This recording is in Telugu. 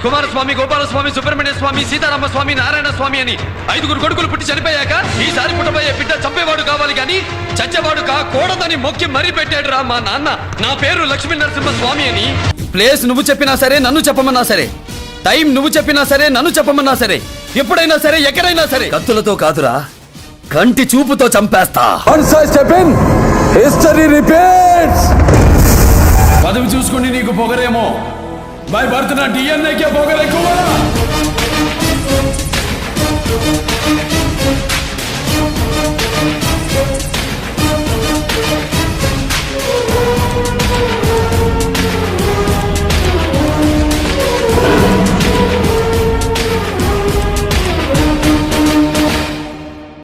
కుమారస్వామి, గోపాలస్వామి, సుబ్రహ్మణ్య స్వామి, సీతారామ స్వామి, నారాయణ స్వామి అని 5 కొడుకులు పుట్టి చనిపోయాక ఈసారి పుట్టబోయే బిడ్డ చంపేవాడు కావాలి గాని చచ్చేవాడు కాకూడదని మొక్కి మరీ పెట్టాడు రా మా నాన్న. నా పేరు లక్ష్మీ నరసింహ స్వామి అని. ప్లేస్ నువ్వు చెప్పినా సరే, నన్ను చెప్పమన్నా సరే, టైం నువ్వు చెప్పినా సరే, నన్ను చెప్పమన్నా సరే, ఎప్పుడైనా సరే, ఎక్కడైనా సరే, కత్తులతో కాదురా, కంటి చూపుతో చంపేస్తా. పదవి చూసుకుని నీకు పొగరేమో, బై బర్త్ నా డిఎన్ఏకే పొగరెక్కువ.